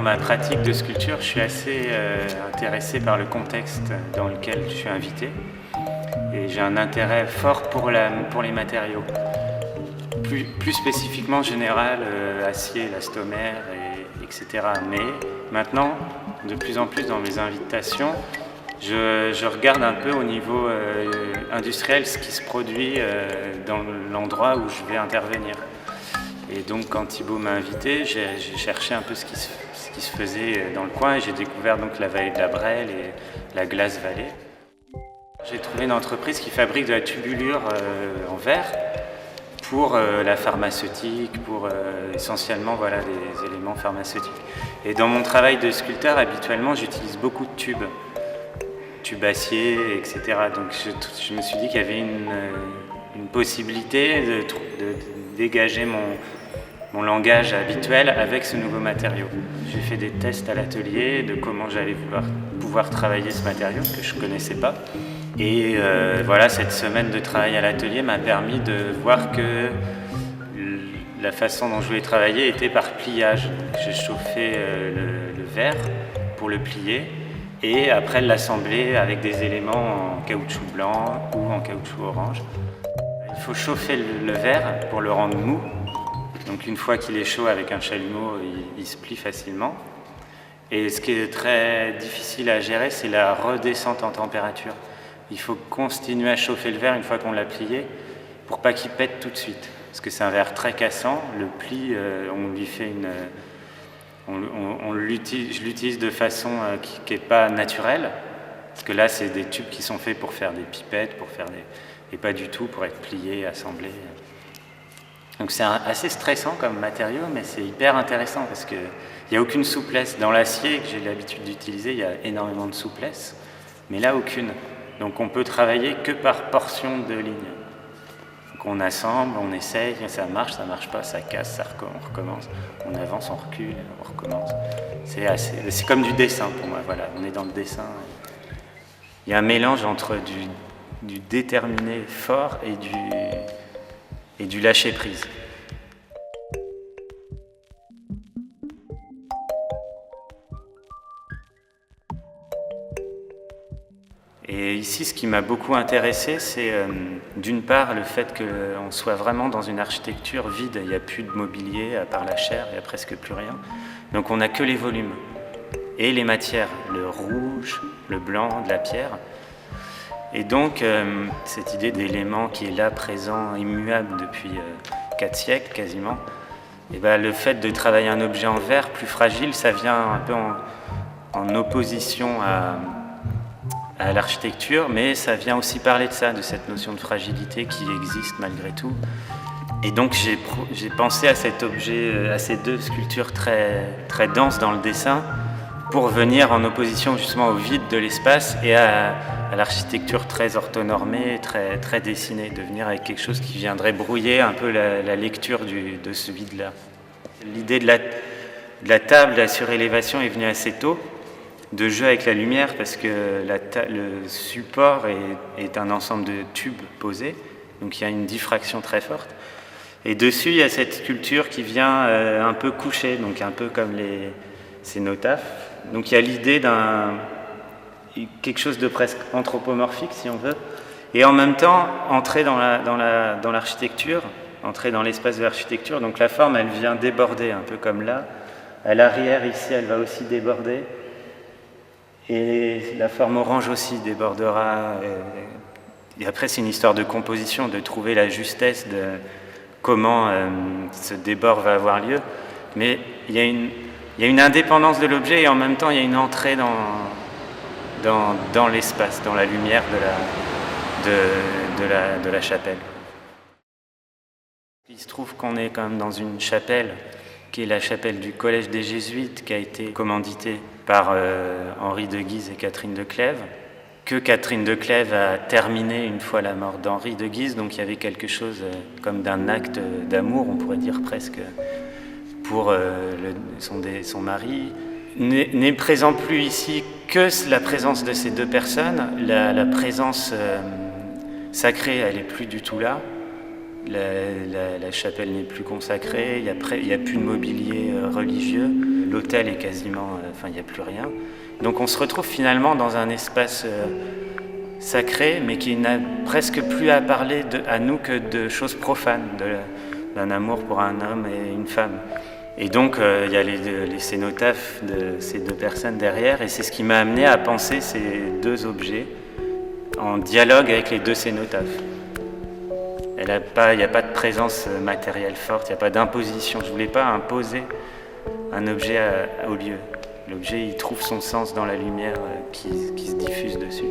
dans ma pratique de sculpture, je suis assez intéressé par le contexte dans lequel je suis invité. Et j'ai un intérêt fort pour les matériaux. Plus spécifiquement, en général, acier, élastomère, etc. Mais maintenant, de plus en plus dans mes invitations, je regarde un peu au niveau industriel ce qui se produit dans l'endroit où je vais intervenir. Et donc quand Thibaut m'a invité, j'ai cherché un peu ce qui se faisait dans le coin et j'ai découvert donc la vallée de la Brelle et la Glace Vallée. J'ai trouvé une entreprise qui fabrique de la tubulure en verre pour la pharmaceutique, pour essentiellement voilà, des éléments pharmaceutiques. Et dans mon travail de sculpteur, habituellement, j'utilise beaucoup de tubes acier, etc. Donc je me suis dit qu'il y avait une possibilité de dégager mon langage habituel avec ce nouveau matériau. J'ai fait des tests à l'atelier de comment j'allais pouvoir travailler ce matériau que je ne connaissais pas. Et voilà, cette semaine de travail à l'atelier m'a permis de voir que la façon dont je voulais travailler était par pliage. J'ai chauffé le verre pour le plier et après l'assembler avec des éléments en caoutchouc blanc ou en caoutchouc orange. Il faut chauffer le verre pour le rendre mou. Donc une fois qu'il est chaud avec un chalumeau, il se plie facilement. Et ce qui est très difficile à gérer, c'est la redescente en température. Il faut continuer à chauffer le verre une fois qu'on l'a plié pour pas qu'il pète tout de suite. Parce que c'est un verre très cassant. Le pli, on lui fait je l'utilise de façon qui n'est pas naturelle. Parce que là, c'est des tubes qui sont faits pour faire des pipettes, et pas du tout pour être pliés, assemblés. Donc c'est assez stressant comme matériau, mais c'est hyper intéressant parce qu'il n'y a aucune souplesse. Dans l'acier que j'ai l'habitude d'utiliser, il y a énormément de souplesse, mais là, aucune. Donc on peut travailler que par portion de ligne. Donc on assemble, on essaye, ça marche pas, ça casse, on recommence, on avance, on recule, on recommence. C'est comme du dessin pour moi, voilà, on est dans le dessin. Il y a un mélange entre du déterminé fort et du lâcher prise. Et ici, ce qui m'a beaucoup intéressé, c'est d'une part le fait qu'on soit vraiment dans une architecture vide. Il n'y a plus de mobilier à part la chair, il n'y a presque plus rien. Donc on n'a que les volumes et les matières, le rouge, le blanc, de la pierre. Et donc cette idée d'élément qui est là, présent, immuable depuis 4 siècles quasiment, et ben, le fait de travailler un objet en verre plus fragile, ça vient un peu en opposition à l'architecture, mais ça vient aussi parler de ça, de cette notion de fragilité qui existe malgré tout. Et donc j'ai pensé à cet objet, à ces deux sculptures très, très denses dans le dessin, pour venir en opposition justement au vide de l'espace et à l'architecture très orthonormée, très, très dessinée, de venir avec quelque chose qui viendrait brouiller un peu la lecture de ce vide-là. L'idée de la table, de la surélévation est venue assez tôt, de jeu avec la lumière, parce que le support est un ensemble de tubes posés, donc il y a une diffraction très forte. Et dessus, il y a cette sculpture qui vient un peu coucher, donc un peu comme les cénotaphes. Donc il y a l'idée quelque chose de presque anthropomorphique, si on veut, et en même temps entrer dans l'architecture, entrer dans l'espace de l'architecture. Donc la forme, elle vient déborder, un peu comme là. À l'arrière, ici, elle va aussi déborder. Et la forme orange aussi débordera. Et après, c'est une histoire de composition, de trouver la justesse de comment ce débord va avoir lieu. Mais il y a une indépendance de l'objet et en même temps, il y a une entrée dans l'espace, dans la lumière de la chapelle. Il se trouve qu'on est quand même dans une chapelle qui est la chapelle du Collège des Jésuites, qui a été commanditée par Henri de Guise et Catherine de Clèves, que Catherine de Clèves a terminé une fois la mort d'Henri de Guise, donc il y avait quelque chose comme d'un acte d'amour, on pourrait dire presque, pour son mari. N'est présent plus ici que la présence de ces deux personnes, la présence sacrée, elle n'est plus du tout là. La chapelle n'est plus consacrée, il n'y a plus de mobilier religieux. l'hôtel est quasiment... Enfin, il n'y a plus rien. Donc on se retrouve finalement dans un espace sacré, mais qui n'a presque plus à parler à nous que de choses profanes, d'un amour pour un homme et une femme. Et donc il y a les cénotaphes de ces deux personnes derrière, et c'est ce qui m'a amené à penser ces deux objets en dialogue avec les deux cénotaphes. Il n'y a pas de présence matérielle forte, il n'y a pas d'imposition. Je ne voulais pas imposer un objet au lieu. L'objet, il trouve son sens dans la lumière qui se diffuse dessus.